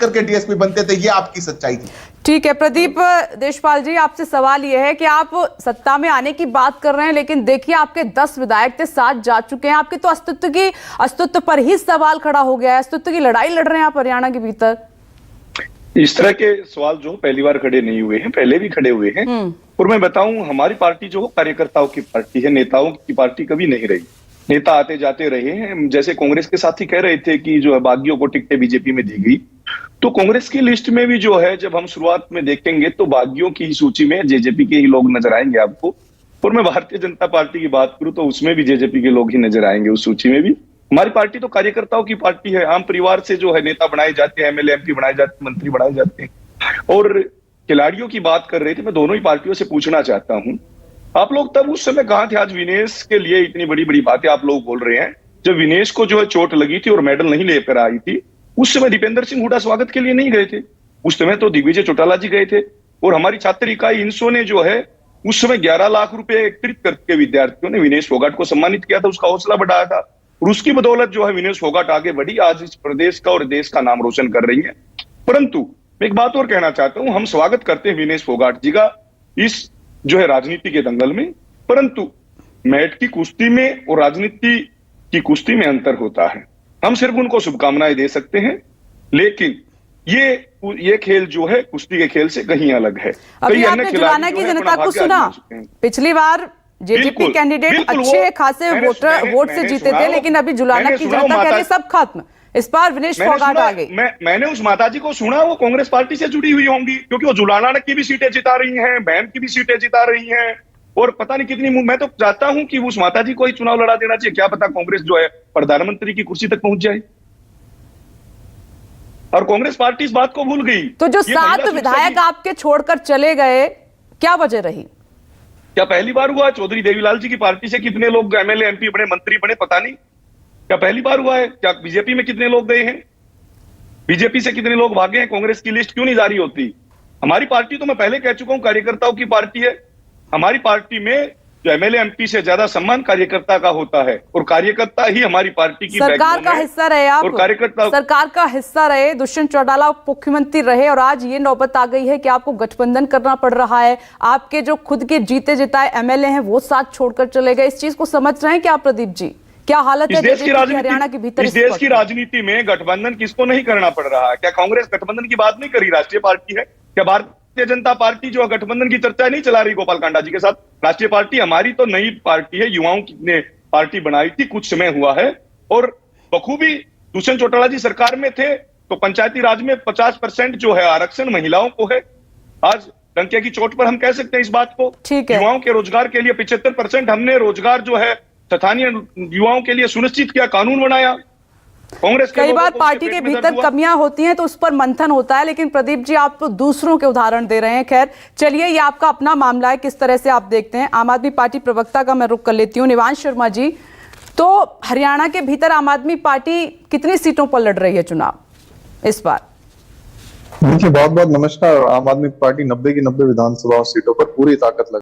करके डीएसपी बनते थे, ये आपकी सच्चाई थी। ठीक है प्रदीप देशपाल जी, आपसे सवाल यह है कि आप सत्ता में आने की बात कर रहे हैं, लेकिन देखिए आपके 10 विधायक थे, 7 जा चुके हैं। आपके तो अस्तित्व पर ही सवाल खड़ा हो गया है। अस्तित्व की लड़ाई लड़ रहे हैं आप हरियाणा के भीतर। इस तरह के सवाल जो पहली बार खड़े नहीं हुए हैं, पहले भी खड़े हुए हैं। और मैं बताऊं, हमारी पार्टी जो कार्यकर्ताओं की पार्टी है, नेताओं की पार्टी कभी नहीं रही। नेता आते जाते रहे हैं। जैसे कांग्रेस के साथी कह रहे थे कि जो है बागियों को टिकटें बीजेपी में दी गई, तो कांग्रेस की लिस्ट में भी जो है, जब हम शुरुआत में देखेंगे तो बागियों की सूची में जेजेपी के ही लोग नजर आएंगे आपको। और मैं भारतीय जनता पार्टी की बात करूं तो उसमें भी जेजेपी के लोग ही नजर आएंगे उस सूची में भी। हमारी पार्टी तो कार्यकर्ताओं की पार्टी है। आम परिवार से जो है नेता बनाए जाते हैं, एमएलए एमपी बनाए जाते हैं, मंत्री बनाए जाते हैं। और खिलाड़ियों की बात कर रहे थे, मैं दोनों ही पार्टियों से पूछना चाहता हूं, आप लोग तब उस समय कहां थे? आज विनेश के लिए इतनी बड़ी बड़ी बातें आप लोग बोल रहे हैं। जब विनेश को जो है चोट लगी थी और मेडल नहीं लेकर आई थी, उस समय दीपेंद्र सिंह हुड्डा स्वागत के लिए नहीं गए थे। उस समय तो दिग्विजय चौटाला जी गए थे। और हमारी छात्र इकाई इंसो ने जो है उस समय 11 लाख रुपए एकत्रित करके विद्यार्थियों ने विनेश फोगाट को सम्मानित किया था, उसका हौसला बढ़ाया था। और उसकी बदौलत जो है विनेश फोगाट आगे बढ़ी, आज इस प्रदेश का और देश का नाम रोशन कर रही है। परंतु मैं एक बात और कहना चाहता हूं, हम स्वागत करते हैं विनेश फोगाट जी का इस जो है राजनीति के दंगल में, परंतु मैट की कुश्ती में और राजनीति की कुश्ती में अंतर होता है। हम सिर्फ उनको शुभकामनाएं दे सकते हैं, लेकिन ये खेल जो है कुश्ती के खेल से कहीं अलग है। अभी आपने जुलाना की जनता को सुना, पिछली बार जेजेपी कैंडिडेट अच्छे खासे वोट से जीते थे, लेकिन अभी जुलाना की जनता कह रही सब खत्म। इस बार विनेश फोगाट आ गई। मैंने उस माताजी को सुना, वो कांग्रेस पार्टी से जुड़ी हुई होंगी, क्योंकि वो जुलाना की भी सीटें जिता रही हैं, बहन की भी सीटें जिता रही हैं, और पता नहीं कितनी। मैं तो चाहता हूं कि उस माताजी को ही चुनाव लड़ा देना चाहिए। क्या पता कांग्रेस जो है प्रधानमंत्री की कुर्सी तक पहुंच जाए। और कांग्रेस पार्टी इस बात को भूल गई। तो जो 7 विधायक आपके छोड़कर चले गए, क्या वजह रही? क्या पहली बार हुआ? चौधरी देवीलाल जी की पार्टी से कितने लोग एमएलए एमपी बने, मंत्री बने, पता नहीं। क्या पहली बार हुआ है? क्या बीजेपी में कितने लोग गए हैं? बीजेपी से कितने लोग भागे हैं? कांग्रेस की लिस्ट क्यों नहीं जारी होती? हमारी पार्टी तो मैं पहले कह चुका हूं कार्यकर्ताओं की पार्टी है। हमारी पार्टी में जो एमएलए एमपी से ज्यादा सम्मान कार्यकर्ता का होता है, और कार्यकर्ता ही हमारी पार्टी की सरकार का हिस्सा रहे आप, और कार्यकर्ता सरकार का हिस्सा रहे। दुष्यंत चौटाला मुख्यमंत्री रहे, और आज ये नौबत आ गई है कि आपको गठबंधन करना पड़ रहा है। आपके जो खुद के जीते जिताए एमएलए हैं वो साथ छोड़कर चले गए। इस चीज को समझ रहे हैं क्या प्रदीप जी? क्या हालत है हरियाणा के भीतर? इस देश की राजनीति में गठबंधन किसको नहीं करना पड़ रहा है? क्या कांग्रेस गठबंधन की बात नहीं करी? राष्ट्रीय पार्टी है। क्या भारतीय जनता पार्टी जो गठबंधन की चर्चा नहीं चला रही गोपाल कांडा जी के साथ? राष्ट्रीय पार्टी हमारी तो नई पार्टी है, युवाओं ने पार्टी बनाई थी, कुछ समय हुआ है। और बखूबी दुष्यंत चौटाला जी सरकार में थे तो पंचायती राज में 50% जो है आरक्षण महिलाओं को है। आज डंके की चोट पर हम कह सकते हैं इस बात को। युवाओं के रोजगार के लिए 75% हमने रोजगार जो है स्थानीय युवाओं के लिए सुनिश्चित किया, कानून बनाया। कांग्रेस कई बार पार्टी के भीतर कमियां होती हैं तो उस पर मंथन होता है, लेकिन प्रदीप जी आप तो दूसरों के उदाहरण दे रहे हैं। खैर चलिए, ये आपका अपना मामला है, किस तरह से आप देखते हैं। आम आदमी पार्टी प्रवक्ता का मैं रुख कर लेती हूँ, निवांश शर्मा जी। तो हरियाणा के भीतर आम आदमी पार्टी कितनी सीटों पर लड़ रही है चुनाव इस बार? देखिए, बहुत बहुत नमस्कार। आम आदमी पार्टी 90 की 90 विधानसभा सीटों पर पूरी ताकत लगा